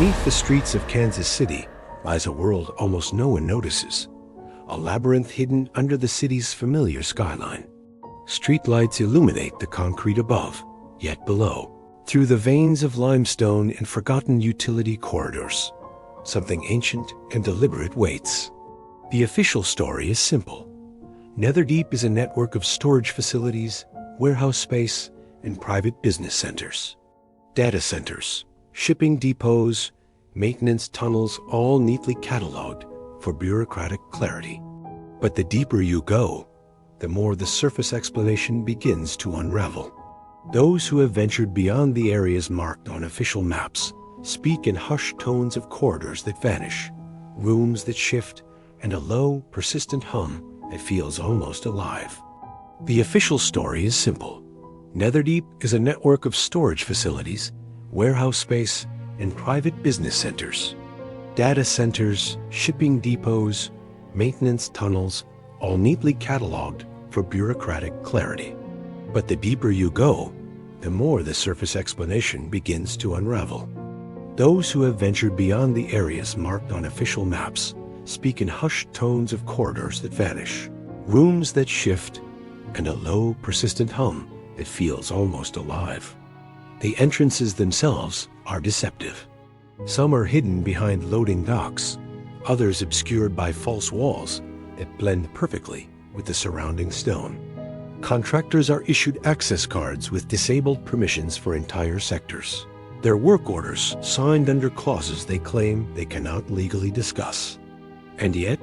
Beneath the streets of Kansas City lies a world almost no one notices, a labyrinth hidden under the city's familiar skyline. Streetlights illuminate the concrete above, yet below, through the veins of limestone and forgotten utility corridors, something ancient and deliberate waits. The official story is simple. Netherdeep is a network of storage facilities, warehouse space, and private business centers. Data centers, shipping depots, maintenance tunnels, all neatly cataloged for bureaucratic clarity. But the deeper you go, the more the surface explanation begins to unravel. Those who have ventured beyond the areas marked on official maps speak in hushed tones of corridors that vanish, rooms that shift, and a low, persistent hum that feels almost alive. The official story is simple. Netherdeep is a network of storage facilities, warehouse space, and private business centers. Data centers, shipping depots, maintenance tunnels, all neatly cataloged for bureaucratic clarity. But the deeper you go, the more the surface explanation begins to unravel. Those who have ventured beyond the areas marked on official maps speak in hushed tones of corridors that vanish, rooms that shift, and a low, persistent hum that feels almost alive. The entrances themselves are deceptive. Some are hidden behind loading docks, others obscured by false walls that blend perfectly with the surrounding stone. Contractors are issued access cards with disabled permissions for entire sectors. Their work orders signed under clauses they claim they cannot legally discuss. And yet,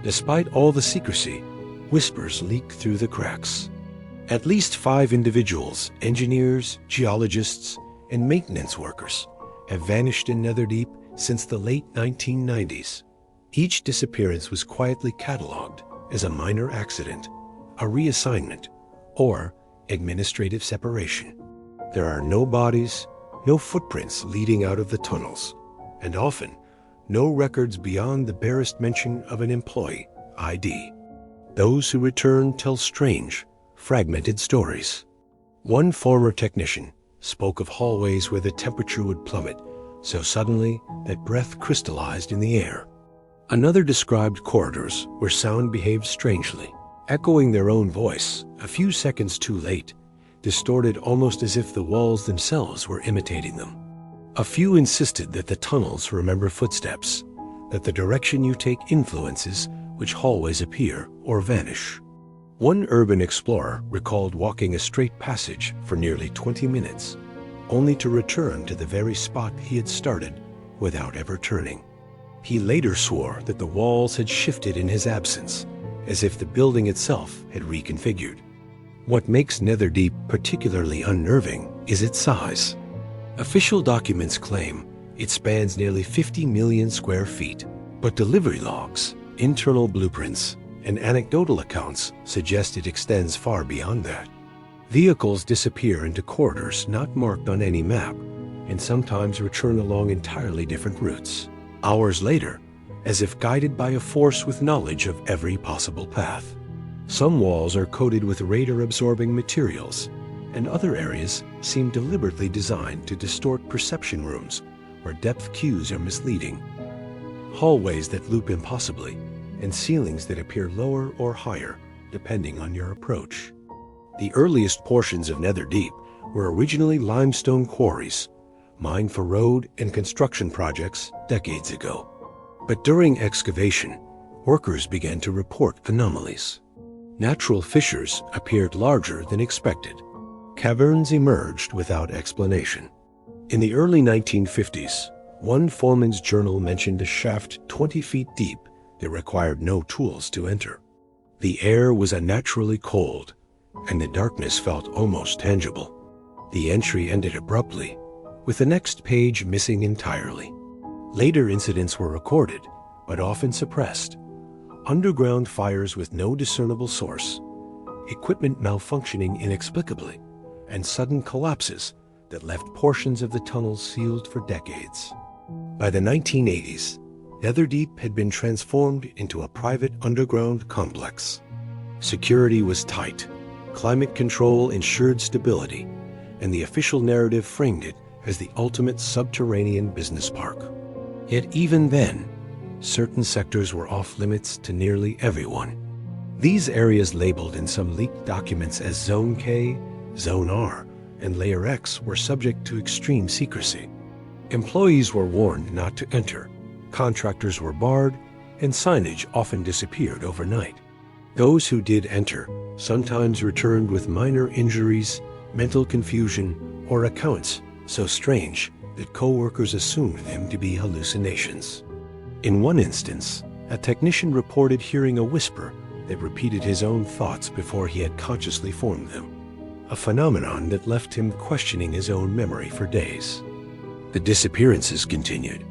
despite all the secrecy, whispers leak through the cracks. At least 5 individuals, engineers, geologists, and maintenance workers, have vanished in Netherdeep since the late 1990s. Each disappearance was quietly catalogued as a minor accident, a reassignment, or administrative separation. There are no bodies, no footprints leading out of the tunnels, and often no records beyond the barest mention of an employee ID. Those who return tell strange, fragmented stories. One former technician spoke of hallways where the temperature would plummet so suddenly that breath crystallized in the air. Another described corridors where sound behaved strangely, echoing their own voice a few seconds too late, distorted almost as if the walls themselves were imitating them. A few insisted that the tunnels remember footsteps, that the direction you take influences which hallways appear or vanish. One urban explorer recalled walking a straight passage for nearly 20 minutes, only to return to the very spot he had started without ever turning. He later swore that the walls had shifted in his absence, as if the building itself had reconfigured. What makes Netherdeep particularly unnerving is its size. Official documents claim it spans nearly 50 million square feet, but delivery logs, internal blueprints, and anecdotal accounts suggest it extends far beyond that. Vehicles disappear into corridors not marked on any map, and sometimes return along entirely different routes. Hours later, as if guided by a force with knowledge of every possible path. Some walls are coated with radar-absorbing materials, and other areas seem deliberately designed to distort perception rooms where depth cues are misleading. Hallways that loop impossibly, and ceilings that appear lower or higher, depending on your approach. The earliest portions of Netherdeep were originally limestone quarries, mined for road and construction projects decades ago. But during excavation, workers began to report anomalies. Natural fissures appeared larger than expected. Caverns emerged without explanation. In the early 1950s, one foreman's journal mentioned a shaft 20 feet deep that required no tools to enter. The air was unnaturally cold, and the darkness felt almost tangible. The entry ended abruptly, with the next page missing entirely. Later incidents were recorded, but often suppressed. Underground fires with no discernible source, equipment malfunctioning inexplicably, and sudden collapses that left portions of the tunnels sealed for decades. By the 1980s, Netherdeep had been transformed into a private underground complex. Security was tight, climate control ensured stability, and the official narrative framed it as the ultimate subterranean business park. Yet even then, certain sectors were off limits to nearly everyone. These areas labeled in some leaked documents as Zone K, Zone R, and Layer X were subject to extreme secrecy. Employees were warned not to enter, contractors were barred, and signage often disappeared overnight. Those who did enter sometimes returned with minor injuries, mental confusion, or accounts so strange that co-workers assumed them to be hallucinations. In one instance, a technician reported hearing a whisper that repeated his own thoughts before he had consciously formed them, a phenomenon that left him questioning his own memory for days. The disappearances continued.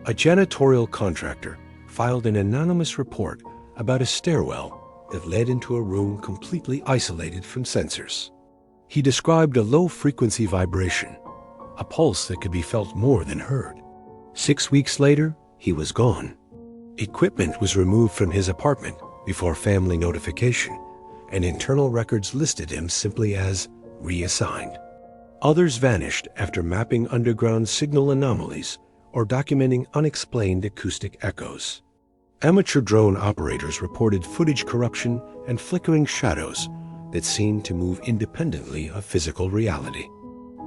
A janitorial contractor filed an anonymous report about a stairwell that led into a room completely isolated from sensors. He described a low-frequency vibration, a pulse that could be felt more than heard. 6 weeks later, he was gone. Equipment was removed from his apartment before family notification, and internal records listed him simply as reassigned. Others vanished after mapping underground signal anomalies or documenting unexplained acoustic echoes. Amateur drone operators reported footage corruption and flickering shadows that seemed to move independently of physical reality.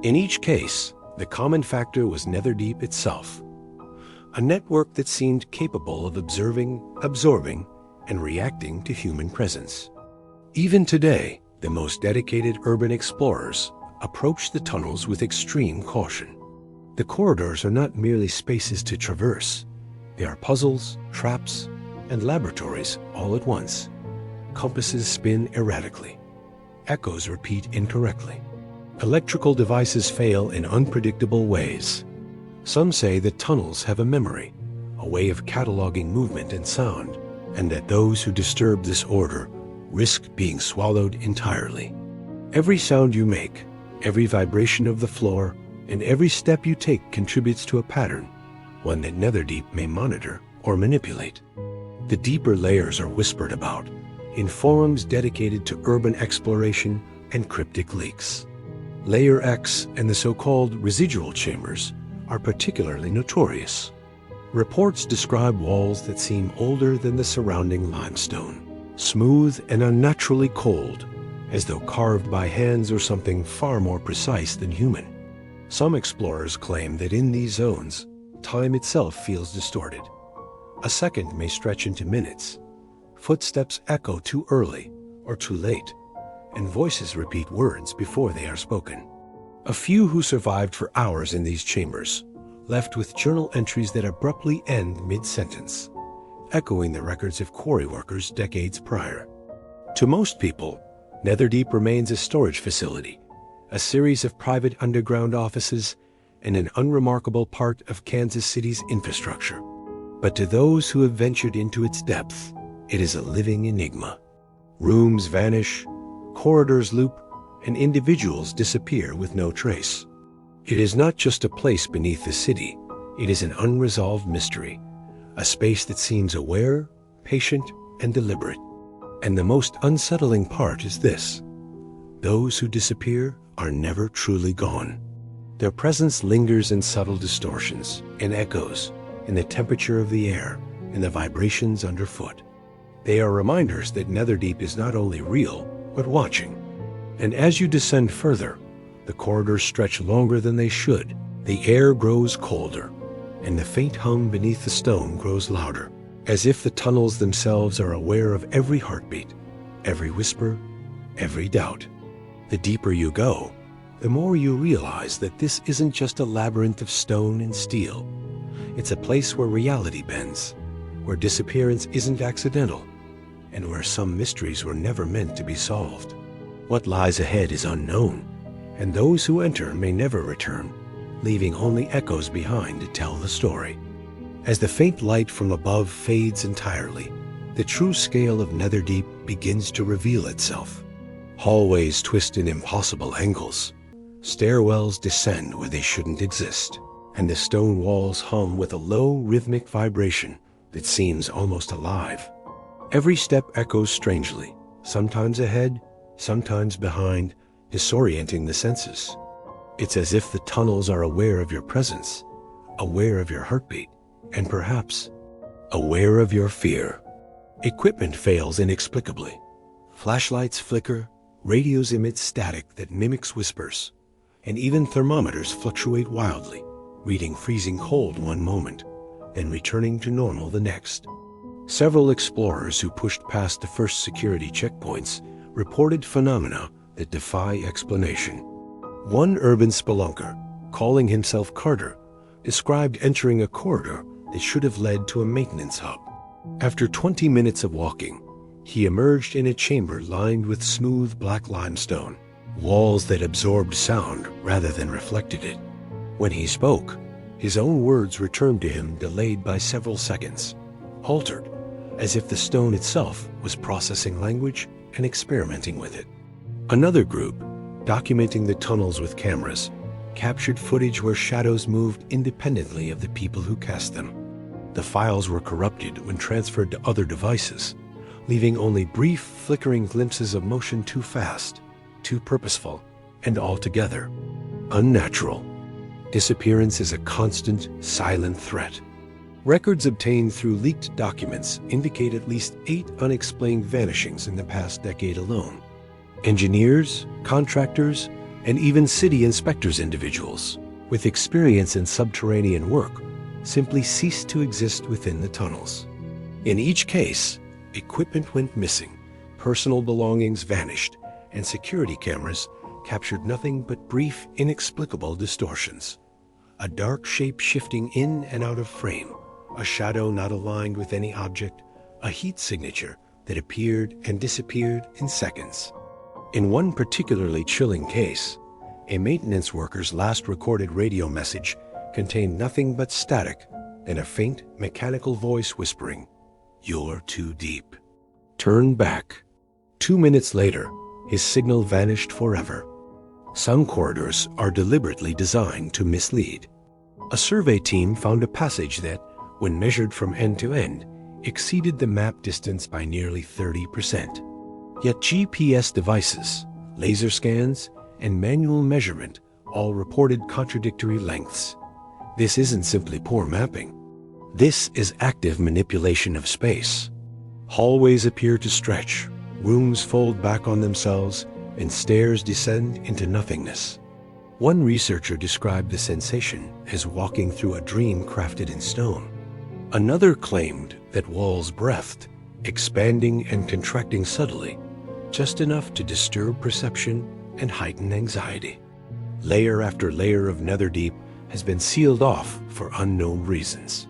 In each case, the common factor was Netherdeep itself, a network that seemed capable of observing, absorbing, and reacting to human presence. Even today, the most dedicated urban explorers approach the tunnels with extreme caution. The corridors are not merely spaces to traverse. They are puzzles, traps, and laboratories all at once. Compasses spin erratically. Echoes repeat incorrectly. Electrical devices fail in unpredictable ways. Some say that tunnels have a memory, a way of cataloging movement and sound, and that those who disturb this order risk being swallowed entirely. Every sound you make, every vibration of the floor, and every step you take contributes to a pattern, one that Netherdeep may monitor or manipulate. The deeper layers are whispered about, in forums dedicated to urban exploration and cryptic leaks. Layer X and the so-called residual chambers are particularly notorious. Reports describe walls that seem older than the surrounding limestone, smooth and unnaturally cold, as though carved by hands or something far more precise than human. Some explorers claim that in these zones, time itself feels distorted. A second may stretch into minutes. Footsteps echo too early or too late, and voices repeat words before they are spoken. A few who survived for hours in these chambers left with journal entries that abruptly end mid-sentence, echoing the records of quarry workers decades prior. To most people, Netherdeep remains a storage facility, a series of private underground offices, and an unremarkable part of Kansas City's infrastructure. But to those who have ventured into its depth, it is a living enigma. Rooms vanish, corridors loop, and individuals disappear with no trace. It is not just a place beneath the city, it is an unresolved mystery, a space that seems aware, patient, and deliberate. And the most unsettling part is this: those who disappear are never truly gone. Their presence lingers in subtle distortions, in echoes, in the temperature of the air, in the vibrations underfoot. They are reminders that Netherdeep is not only real, but watching. And as you descend further, the corridors stretch longer than they should, the air grows colder, and the faint hum beneath the stone grows louder, as if the tunnels themselves are aware of every heartbeat, every whisper, every doubt. The deeper you go, the more you realize that this isn't just a labyrinth of stone and steel. It's a place where reality bends, where disappearance isn't accidental, and where some mysteries were never meant to be solved. What lies ahead is unknown, and those who enter may never return, leaving only echoes behind to tell the story. As the faint light from above fades entirely, the true scale of Netherdeep begins to reveal itself. Hallways twist in impossible angles. Stairwells descend where they shouldn't exist, and the stone walls hum with a low rhythmic vibration that seems almost alive. Every step echoes strangely, sometimes ahead, sometimes behind, disorienting the senses. It's as if the tunnels are aware of your presence, aware of your heartbeat, and perhaps aware of your fear. Equipment fails inexplicably. Flashlights flicker, radios emit static that mimics whispers, and even thermometers fluctuate wildly, reading freezing cold one moment, then returning to normal the next. Several explorers who pushed past the first security checkpoints reported phenomena that defy explanation. One urban spelunker, calling himself Carter, described entering a corridor that should have led to a maintenance hub. After 20 minutes of walking, he emerged in a chamber lined with smooth black limestone, walls that absorbed sound rather than reflected it. When he spoke, his own words returned to him delayed by several seconds, altered, as if the stone itself was processing language and experimenting with it. Another group, documenting the tunnels with cameras, captured footage where shadows moved independently of the people who cast them. The files were corrupted when transferred to other devices, leaving only brief, flickering glimpses of motion too fast, too purposeful, and altogether unnatural. Disappearance is a constant, silent threat. Records obtained through leaked documents indicate at least 8 unexplained vanishings in the past decade alone. Engineers, contractors, and even city inspectors individuals with experience in subterranean work simply ceased to exist within the tunnels. In each case, equipment went missing, personal belongings vanished, and security cameras captured nothing but brief, inexplicable distortions. A dark shape shifting in and out of frame, a shadow not aligned with any object, a heat signature that appeared and disappeared in seconds. In one particularly chilling case, a maintenance worker's last recorded radio message contained nothing but static and a faint mechanical voice whispering, "You're too deep. Turn back." 2 minutes later, his signal vanished forever. Some corridors are deliberately designed to mislead. A survey team found a passage that, when measured from end to end, exceeded the map distance by nearly 30%. Yet GPS devices, laser scans, and manual measurement all reported contradictory lengths. This isn't simply poor mapping. This is active manipulation of space. Hallways appear to stretch, rooms fold back on themselves, and stairs descend into nothingness. One researcher described the sensation as walking through a dream crafted in stone. Another claimed that walls breathed, expanding and contracting subtly, just enough to disturb perception and heighten anxiety. Layer after layer of Netherdeep has been sealed off for unknown reasons.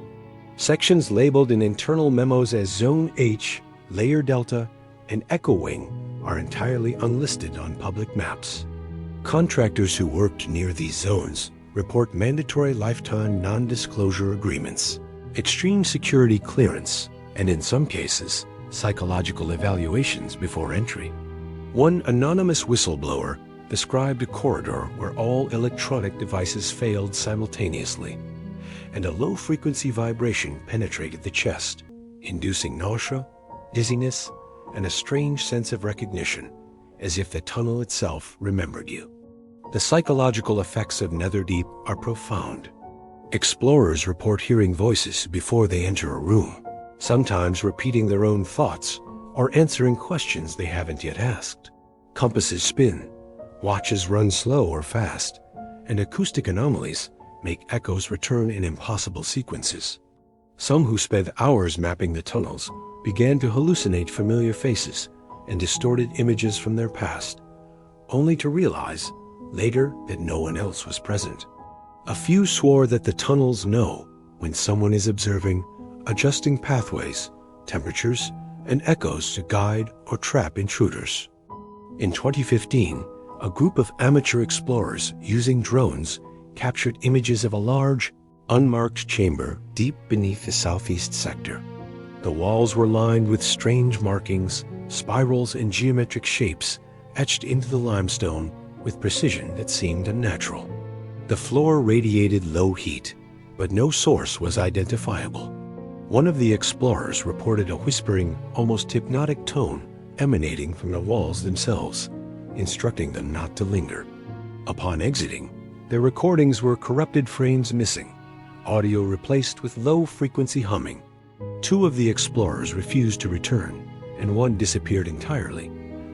Sections labeled in internal memos as Zone H, Layer Delta, and Echo Wing are entirely unlisted on public maps. Contractors who worked near these zones report mandatory lifetime non-disclosure agreements, extreme security clearance, and in some cases, psychological evaluations before entry. One anonymous whistleblower described a corridor where all electronic devices failed simultaneously, and a low-frequency vibration penetrated the chest, inducing nausea, dizziness, and a strange sense of recognition, as if the tunnel itself remembered you. The psychological effects of Netherdeep are profound. Explorers report hearing voices before they enter a room, sometimes repeating their own thoughts or answering questions they haven't yet asked. Compasses spin, watches run slow or fast, and acoustic anomalies make echoes return in impossible sequences. Some who spent hours mapping the tunnels began to hallucinate familiar faces and distorted images from their past, only to realize later that no one else was present. A few swore that the tunnels know when someone is observing, adjusting pathways, temperatures, and echoes to guide or trap intruders. In 2015, a group of amateur explorers using drones captured images of a large, unmarked chamber deep beneath the southeast sector. The walls were lined with strange markings, spirals, and geometric shapes etched into the limestone with precision that seemed unnatural. The floor radiated low heat, but no source was identifiable. One of the explorers reported a whispering, almost hypnotic tone emanating from the walls themselves, instructing them not to linger. Upon exiting, Their recordings were corrupted frames missing, audio replaced with low-frequency humming. Two of the explorers refused to return, and one disappeared entirely,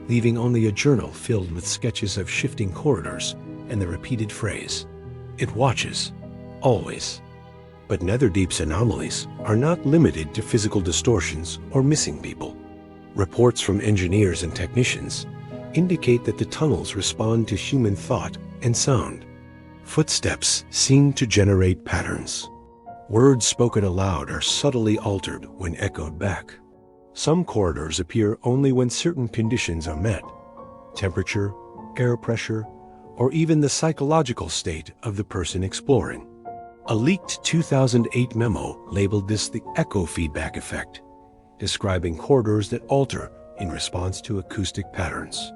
leaving only a journal filled with sketches of shifting corridors and the repeated phrase, "It watches, always." But Netherdeep's anomalies are not limited to physical distortions or missing people. Reports from engineers and technicians indicate that the tunnels respond to human thought and sound. Footsteps seem to generate patterns. Words spoken aloud are subtly altered when echoed back. Some corridors appear only when certain conditions are met: temperature, air pressure, or even the psychological state of the person exploring. A leaked 2008 memo labeled this the echo feedback effect, describing corridors that alter in response to acoustic patterns.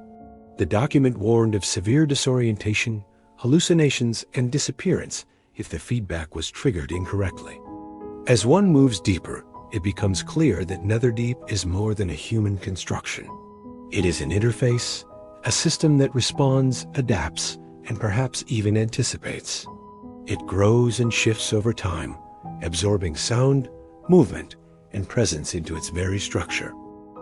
The document warned of severe disorientation, hallucinations, and disappearance if the feedback was triggered incorrectly. As one moves deeper, it becomes clear that Netherdeep is more than a human construction. It is an interface, a system that responds, adapts, and perhaps even anticipates. It grows and shifts over time, absorbing sound, movement, and presence into its very structure.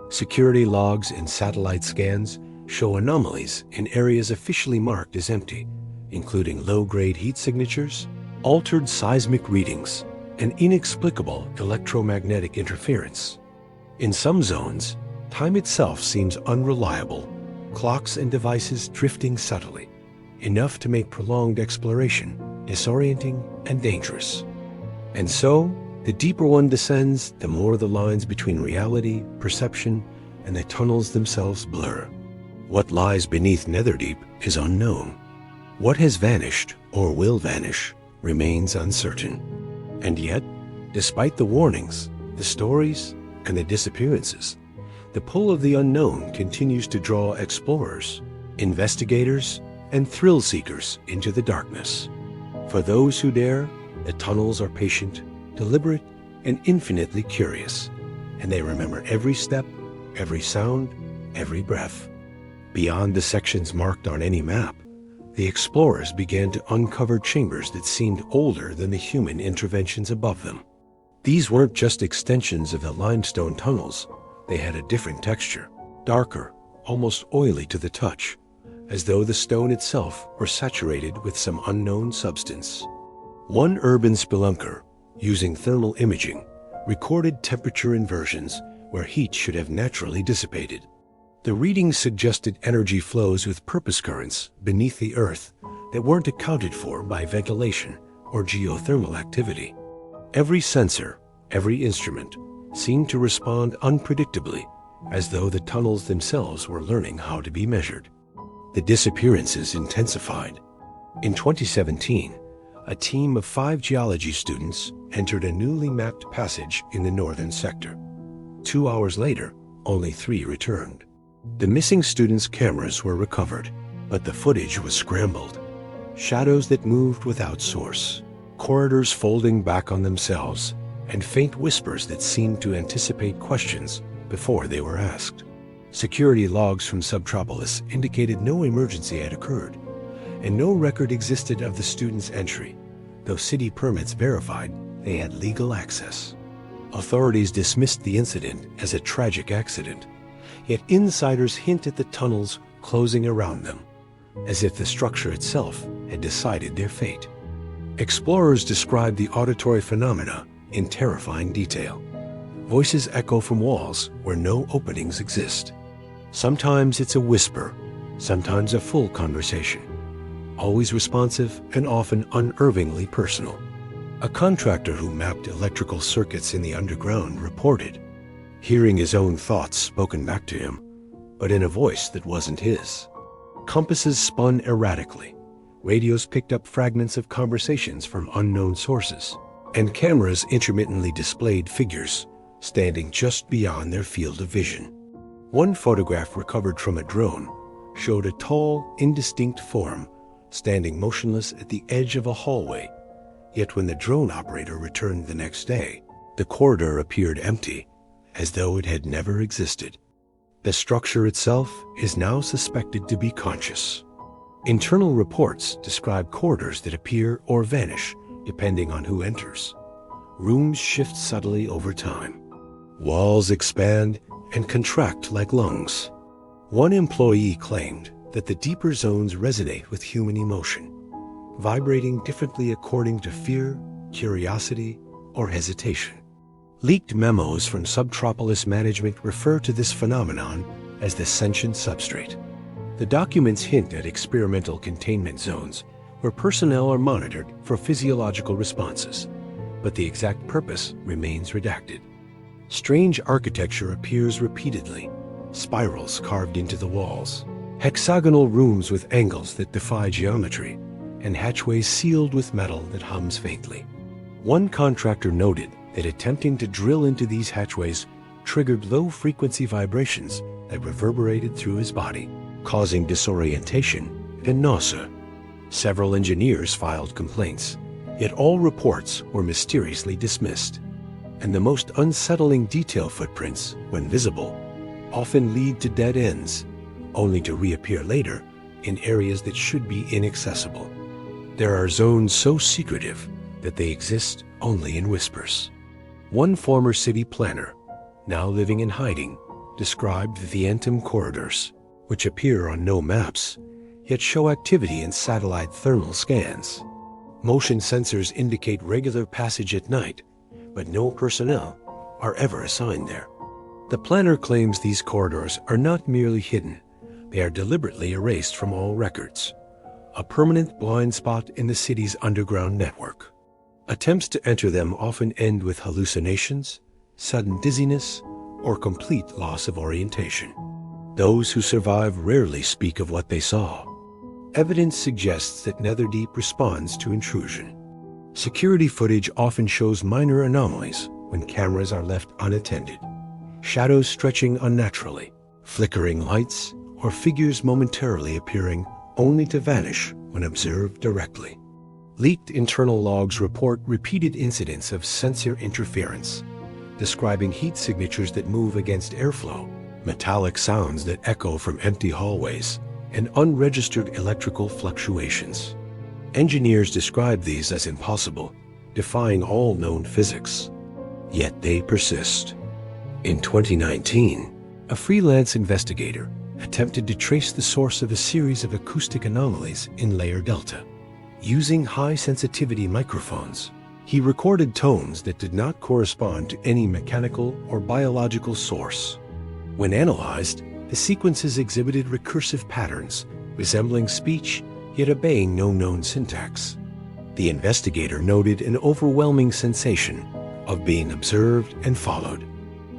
Security logs and satellite scans show anomalies in areas officially marked as empty, including low-grade heat signatures, altered seismic readings, and inexplicable electromagnetic interference. In some zones, time itself seems unreliable, clocks and devices drifting subtly, enough to make prolonged exploration disorienting and dangerous. And so, the deeper one descends, the more the lines between reality, perception, and the tunnels themselves blur. What lies beneath Netherdeep is unknown. What has vanished or will vanish remains uncertain. And yet, despite the warnings, the stories, and the disappearances, the pull of the unknown continues to draw explorers, investigators, and thrill seekers into the darkness. For those who dare, the tunnels are patient, deliberate, and infinitely curious, and they remember every step, every sound, every breath. Beyond the sections marked on any map, the explorers began to uncover chambers that seemed older than the human interventions above them. These weren't just extensions of the limestone tunnels, they had a different texture, darker, almost oily to the touch, as though the stone itself were saturated with some unknown substance. One urban spelunker, using thermal imaging, recorded temperature inversions where heat should have naturally dissipated. The readings suggested energy flows with purpose currents beneath the earth that weren't accounted for by ventilation or geothermal activity. Every sensor, every instrument, seemed to respond unpredictably, as though the tunnels themselves were learning how to be measured. The disappearances intensified. In 2017, a team of 5 geology students entered a newly mapped passage in the northern sector. 2 hours later, only 3 returned. The missing students' cameras were recovered, but the footage was scrambled. Shadows that moved without source, corridors folding back on themselves, and faint whispers that seemed to anticipate questions before they were asked. Security logs from Subtropolis indicated no emergency had occurred, and no record existed of the students' entry, though city permits verified they had legal access. Authorities dismissed the incident as a tragic accident, yet insiders hint at the tunnels closing around them, as if the structure itself had decided their fate. Explorers describe the auditory phenomena in terrifying detail. Voices echo from walls where no openings exist. Sometimes it's a whisper, sometimes a full conversation, always responsive and often unnervingly personal. A contractor who mapped electrical circuits in the underground reported hearing his own thoughts spoken back to him, but in a voice that wasn't his. Compasses spun erratically, radios picked up fragments of conversations from unknown sources, and cameras intermittently displayed figures standing just beyond their field of vision. One photograph recovered from a drone showed a tall, indistinct form standing motionless at the edge of a hallway, yet when the drone operator returned the next day, the corridor appeared empty, as though it had never existed. The structure itself is now suspected to be conscious. Internal reports describe corridors that appear or vanish depending on who enters. Rooms shift subtly over time. Walls expand and contract like lungs. One employee claimed that the deeper zones resonate with human emotion, vibrating differently according to fear, curiosity, or hesitation. Leaked memos from Subtropolis management refer to this phenomenon as the sentient substrate. The documents hint at experimental containment zones where personnel are monitored for physiological responses, but the exact purpose remains redacted. Strange architecture appears repeatedly, spirals carved into the walls, hexagonal rooms with angles that defy geometry, and hatchways sealed with metal that hums faintly. One contractor noted that attempting to drill into these hatchways triggered low-frequency vibrations that reverberated through his body, causing disorientation and nausea. Several engineers filed complaints, yet all reports were mysteriously dismissed. And the most unsettling detail footprints, when visible, often lead to dead ends, only to reappear later in areas that should be inaccessible. There are zones so secretive that they exist only in whispers. One former city planner, now living in hiding, described the Anthem corridors, which appear on no maps, yet show activity in satellite thermal scans. Motion sensors indicate regular passage at night, but no personnel are ever assigned there. The planner claims these corridors are not merely hidden, they are deliberately erased from all records, a permanent blind spot in the city's underground network. Attempts to enter them often end with hallucinations, sudden dizziness, or complete loss of orientation. Those who survive rarely speak of what they saw. Evidence suggests that Netherdeep responds to intrusion. Security footage often shows minor anomalies when cameras are left unattended. Shadows stretching unnaturally, flickering lights, or figures momentarily appearing only to vanish when observed directly. Leaked internal logs report repeated incidents of sensor interference, describing heat signatures that move against airflow, metallic sounds that echo from empty hallways, and unregistered electrical fluctuations. Engineers describe these as impossible, defying all known physics. Yet they persist. In 2019, a freelance investigator attempted to trace the source of a series of acoustic anomalies in Layer Delta. Using high-sensitivity microphones, he recorded tones that did not correspond to any mechanical or biological source. When analyzed, the sequences exhibited recursive patterns, resembling speech, yet obeying no known syntax. The investigator noted an overwhelming sensation of being observed and followed.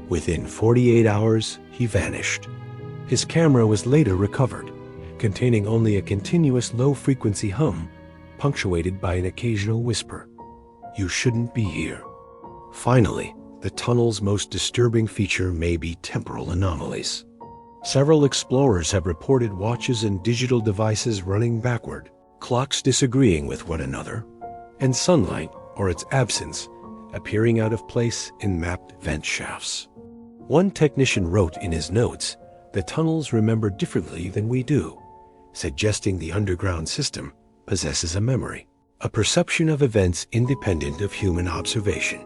Within 48 hours, he vanished. His camera was later recovered, containing only a continuous low-frequency hum, punctuated by an occasional whisper. "You shouldn't be here." Finally, the tunnel's most disturbing feature may be temporal anomalies. Several explorers have reported watches and digital devices running backward, clocks disagreeing with one another, and sunlight, or its absence, appearing out of place in mapped vent shafts. One technician wrote in his notes, "The tunnels remember differently than we do," suggesting the underground system possesses a memory, a perception of events independent of human observation.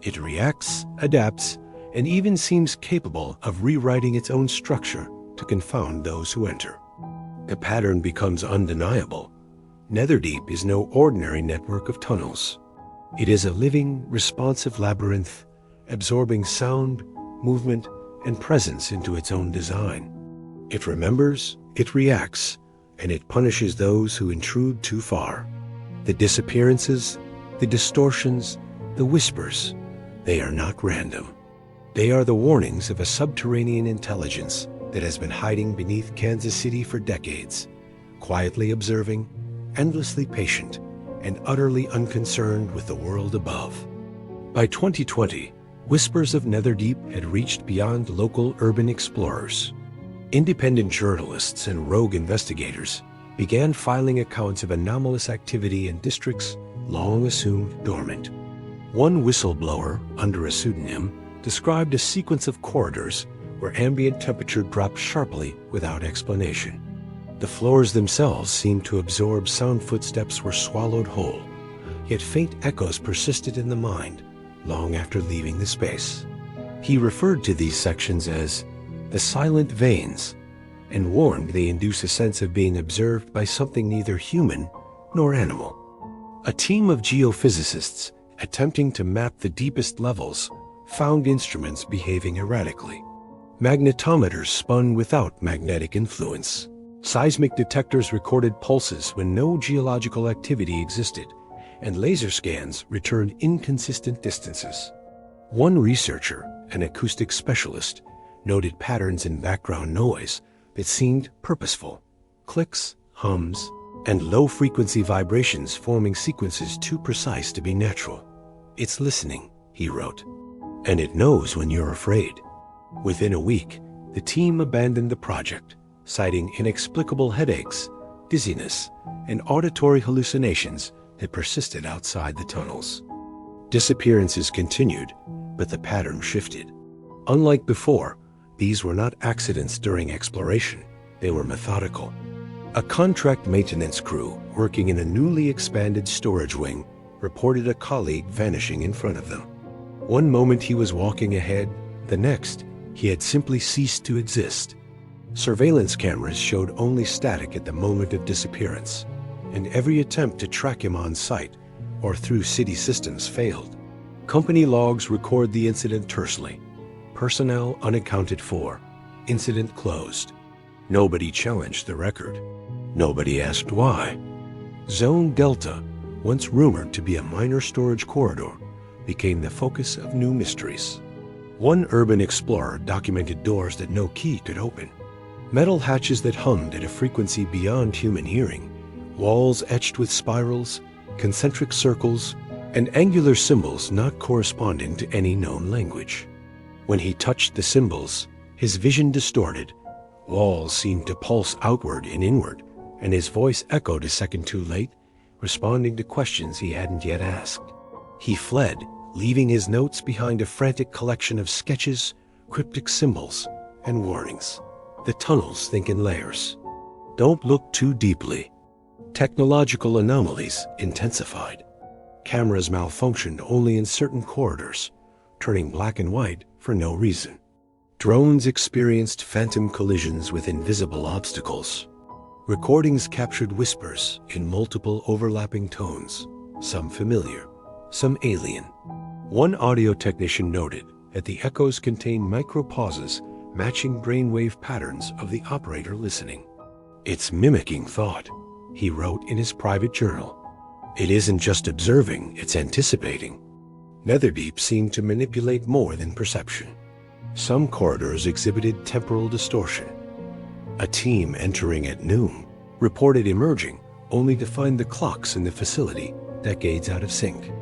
It reacts, adapts, and even seems capable of rewriting its own structure to confound those who enter. The pattern becomes undeniable. Netherdeep is no ordinary network of tunnels. It is a living, responsive labyrinth, absorbing sound, movement, and presence into its own design. It remembers, it reacts, and it punishes those who intrude too far. The disappearances, the distortions, the whispers, they are not random. They are the warnings of a subterranean intelligence that has been hiding beneath Kansas City for decades, quietly observing, endlessly patient, and utterly unconcerned with the world above. By 2020, whispers of Netherdeep had reached beyond local urban explorers. Independent journalists and rogue investigators began filing accounts of anomalous activity in districts long assumed dormant. One whistleblower, under a pseudonym, described a sequence of corridors where ambient temperature dropped sharply without explanation. The floors themselves seemed to absorb sound. Footsteps were swallowed whole, yet faint echoes persisted in the mind long after leaving the space. He referred to these sections as the silent veins and warned they induce a sense of being observed by something neither human nor animal. A team of geophysicists attempting to map the deepest levels found instruments behaving erratically. Magnetometers spun without magnetic influence. Seismic detectors recorded pulses when no geological activity existed, and laser scans returned inconsistent distances. One researcher, an acoustic specialist, noted patterns in background noise that seemed purposeful: clicks, hums, and low-frequency vibrations forming sequences too precise to be natural. "It's listening," he wrote, "and it knows when you're afraid." Within a week, the team abandoned the project, citing inexplicable headaches, dizziness, and auditory hallucinations that persisted outside the tunnels. Disappearances continued, but the pattern shifted. Unlike before, these were not accidents during exploration. They were methodical. A contract maintenance crew working in a newly expanded storage wing reported a colleague vanishing in front of them. One moment he was walking ahead, the next, he had simply ceased to exist. Surveillance cameras showed only static at the moment of disappearance, and every attempt to track him on site or through city systems failed. Company logs record the incident tersely. Personnel unaccounted for. Incident closed. Nobody challenged the record. Nobody asked why. Zone Delta, once rumored to be a minor storage corridor, became the focus of new mysteries. One urban explorer documented doors that no key could open, metal hatches that hummed at a frequency beyond human hearing, walls etched with spirals, concentric circles, and angular symbols not corresponding to any known language. When he touched the symbols, his vision distorted. Walls seemed to pulse outward and inward, and his voice echoed a second too late, responding to questions he hadn't yet asked. He fled, leaving his notes behind a frantic collection of sketches, cryptic symbols, and warnings. The tunnels think in layers. Don't look too deeply. Technological anomalies intensified. Cameras malfunctioned only in certain corridors, turning black and white for no reason. Drones experienced phantom collisions with invisible obstacles. Recordings captured whispers in multiple overlapping tones, some familiar, some alien. One audio technician noted that the echoes contained micro-pauses matching brainwave patterns of the operator listening. "It's mimicking thought," he wrote in his private journal. "It isn't just observing, it's anticipating." Netherdeep seemed to manipulate more than perception. Some corridors exhibited temporal distortion. A team entering at noon reported emerging only to find the clocks in the facility decades out of sync.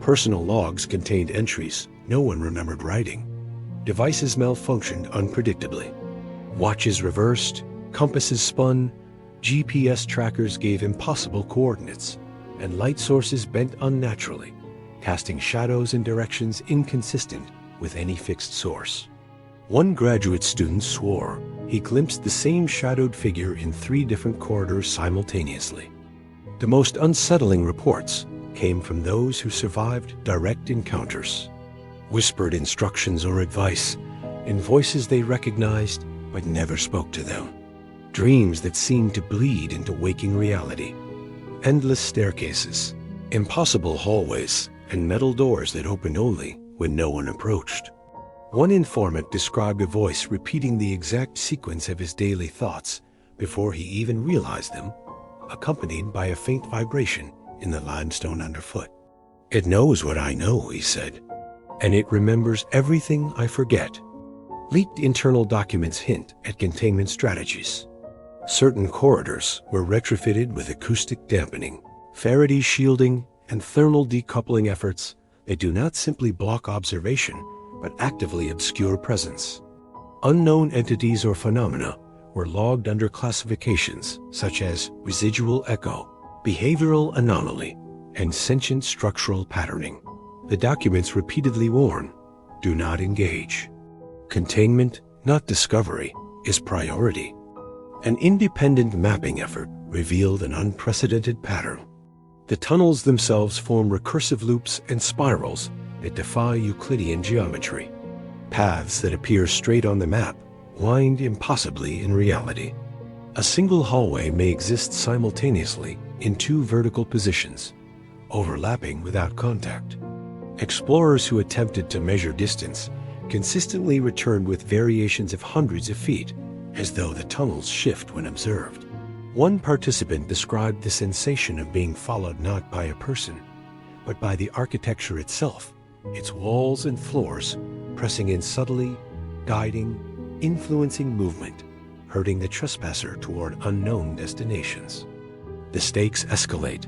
Personal logs contained entries no one remembered writing. Devices malfunctioned unpredictably. Watches reversed, compasses spun, GPS trackers gave impossible coordinates, and light sources bent unnaturally, casting shadows in directions inconsistent with any fixed source. One graduate student swore he glimpsed the same shadowed figure in 3 different corridors simultaneously. The most unsettling reports came from those who survived direct encounters. Whispered instructions or advice in voices they recognized but never spoke to them. Dreams that seemed to bleed into waking reality. Endless staircases, impossible hallways, and metal doors that opened only when no one approached. One informant described a voice repeating the exact sequence of his daily thoughts before he even realized them, accompanied by a faint vibration in the limestone underfoot. "It knows what I know," he said, "and it remembers everything I forget." Leaked internal documents hint at containment strategies. Certain corridors were retrofitted with acoustic dampening, Faraday shielding, and thermal decoupling efforts that do not simply block observation, but actively obscure presence. Unknown entities or phenomena were logged under classifications such as residual echo, behavioral anomaly, and sentient structural patterning. The documents repeatedly warn, do not engage. Containment, not discovery, is priority. An independent mapping effort revealed an unprecedented pattern. The tunnels themselves form recursive loops and spirals that defy Euclidean geometry. Paths that appear straight on the map wind impossibly in reality. A single hallway may exist simultaneously in two vertical positions, overlapping without contact. Explorers who attempted to measure distance consistently returned with variations of hundreds of feet, as though the tunnels shift when observed. One participant described the sensation of being followed not by a person, but by the architecture itself, its walls and floors pressing in subtly, guiding, influencing movement, herding the trespasser toward unknown destinations. The stakes escalate.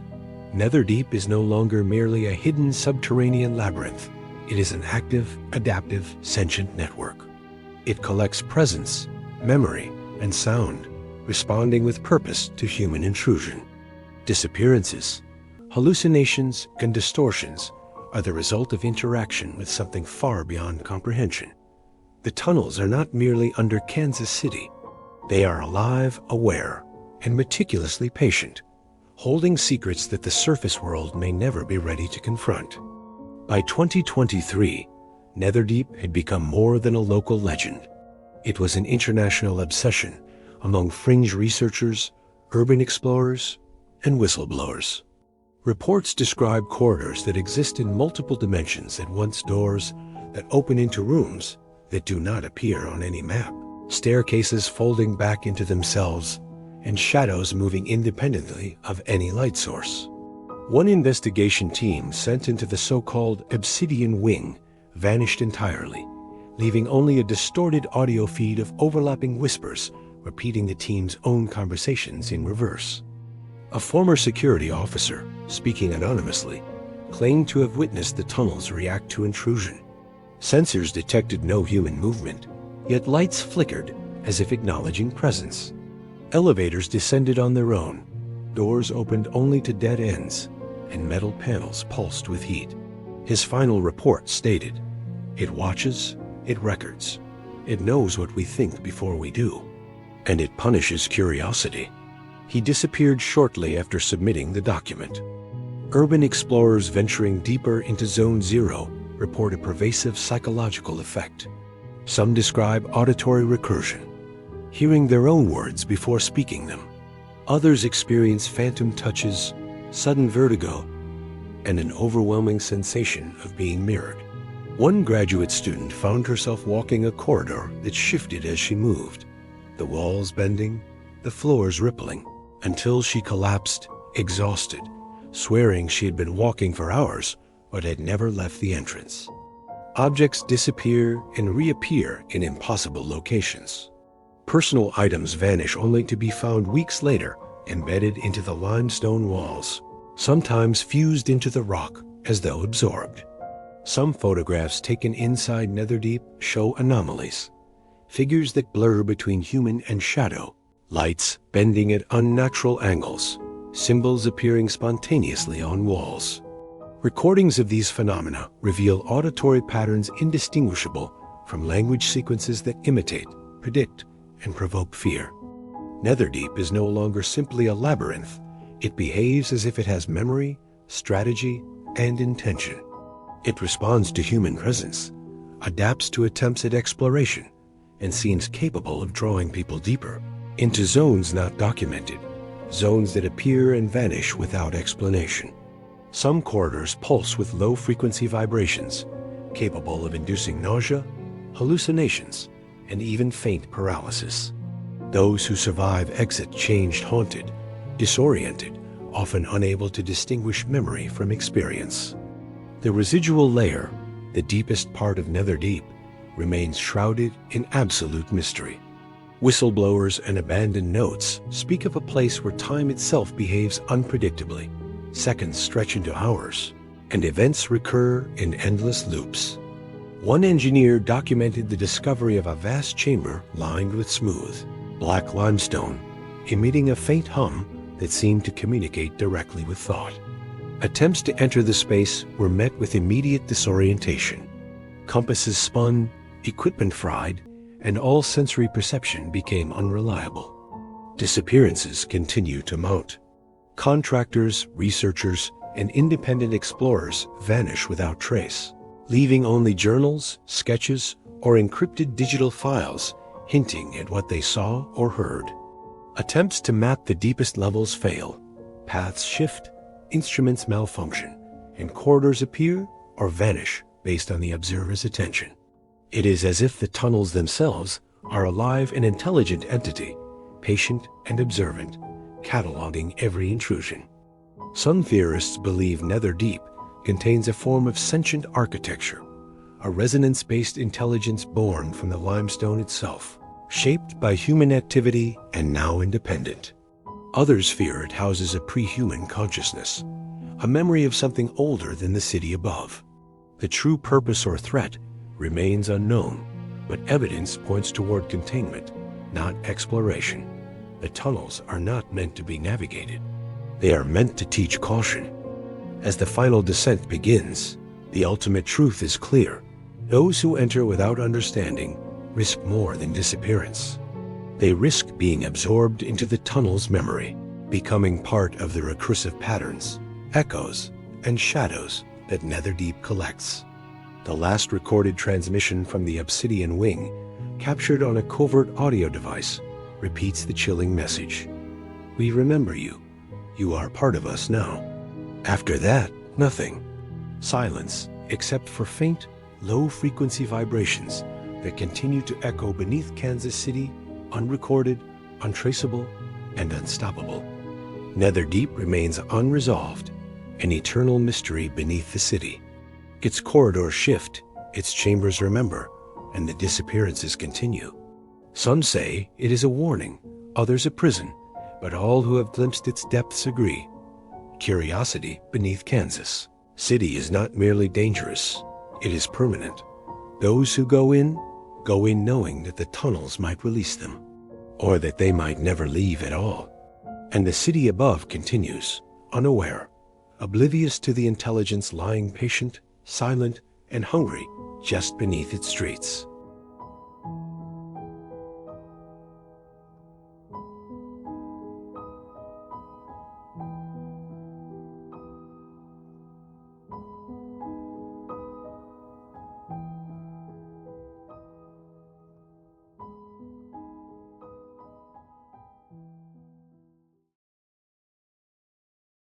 Netherdeep is no longer merely a hidden subterranean labyrinth. It is an active, adaptive, sentient network. It collects presence, memory, and sound, responding with purpose to human intrusion. Disappearances, hallucinations, and distortions are the result of interaction with something far beyond comprehension. The tunnels are not merely under Kansas City. They are alive, aware, and meticulously patient, holding secrets that the surface world may never be ready to confront. By 2023, Netherdeep had become more than a local legend. It was an international obsession among fringe researchers, urban explorers, and whistleblowers. Reports describe corridors that exist in multiple dimensions, at once doors that open into rooms that do not appear on any map, staircases folding back into themselves, and shadows moving independently of any light source. One investigation team sent into the so-called Obsidian Wing vanished entirely, leaving only a distorted audio feed of overlapping whispers repeating the team's own conversations in reverse. A former security officer, speaking anonymously, claimed to have witnessed the tunnels react to intrusion. Sensors detected no human movement, yet lights flickered as if acknowledging presence. Elevators descended on their own, doors opened only to dead ends, and metal panels pulsed with heat. His final report stated, "It watches, it records, it knows what we think before we do, and it punishes curiosity." He disappeared shortly after submitting the document. Urban explorers venturing deeper into Zone Zero report a pervasive psychological effect. Some describe auditory recursion, hearing their own words before speaking them. Others experience phantom touches, sudden vertigo, and an overwhelming sensation of being mirrored. One graduate student found herself walking a corridor that shifted as she moved, the walls bending, the floors rippling, until she collapsed, exhausted, swearing she had been walking for hours but had never left the entrance. Objects disappear and reappear in impossible locations. Personal items vanish only to be found weeks later, embedded into the limestone walls, sometimes fused into the rock as though absorbed. Some photographs taken inside Netherdeep show anomalies, figures that blur between human and shadow, lights bending at unnatural angles, symbols appearing spontaneously on walls. Recordings of these phenomena reveal auditory patterns indistinguishable from language sequences that imitate, predict, and provoke fear. Netherdeep is no longer simply a labyrinth. It behaves as if it has memory, strategy, and intention. It responds to human presence, adapts to attempts at exploration, and seems capable of drawing people deeper into zones not documented, zones that appear and vanish without explanation. Some corridors pulse with low-frequency vibrations, capable of inducing nausea, hallucinations, and even faint paralysis. Those who survive exit changed, haunted, disoriented, often unable to distinguish memory from experience. The residual layer, the deepest part of Netherdeep, remains shrouded in absolute mystery. Whistleblowers and abandoned notes speak of a place where time itself behaves unpredictably. Seconds stretch into hours, and events recur in endless loops. One engineer documented the discovery of a vast chamber lined with smooth, black limestone, emitting a faint hum that seemed to communicate directly with thought. Attempts to enter the space were met with immediate disorientation. Compasses spun, equipment fried, and all sensory perception became unreliable. Disappearances continue to mount. Contractors, researchers, and independent explorers vanish without trace, leaving only journals, sketches, or encrypted digital files hinting at what they saw or heard. Attempts to map the deepest levels fail. Paths shift, instruments malfunction, and corridors appear or vanish based on the observer's attention. It is as if the tunnels themselves are a live and intelligent entity, patient and observant, cataloging every intrusion. Some theorists believe Netherdeep contains a form of sentient architecture, a resonance-based intelligence born from the limestone itself, shaped by human activity and now independent. Others fear it houses a pre-human consciousness, a memory of something older than the city above. The true purpose or threat remains unknown, but evidence points toward containment, not exploration. The tunnels are not meant to be navigated. They are meant to teach caution. As the final descent begins, the ultimate truth is clear. Those who enter without understanding risk more than disappearance. They risk being absorbed into the tunnel's memory, becoming part of the recursive patterns, echoes, and shadows that Netherdeep collects. The last recorded transmission from the Obsidian Wing, captured on a covert audio device, repeats the chilling message. We remember you. You are part of us now. After that, nothing. Silence, except for faint, low-frequency vibrations that continue to echo beneath Kansas City, unrecorded, untraceable, and unstoppable. Netherdeep remains unresolved, an eternal mystery beneath the city. Its corridors shift, its chambers remember, and the disappearances continue. Some say it is a warning, others a prison, but all who have glimpsed its depths agree. Curiosity beneath Kansas City is not merely dangerous, it is permanent. Those who go in knowing that the tunnels might release them, or that they might never leave at all. And the city above continues, unaware, oblivious to the intelligence lying patient, silent, and hungry just beneath its streets.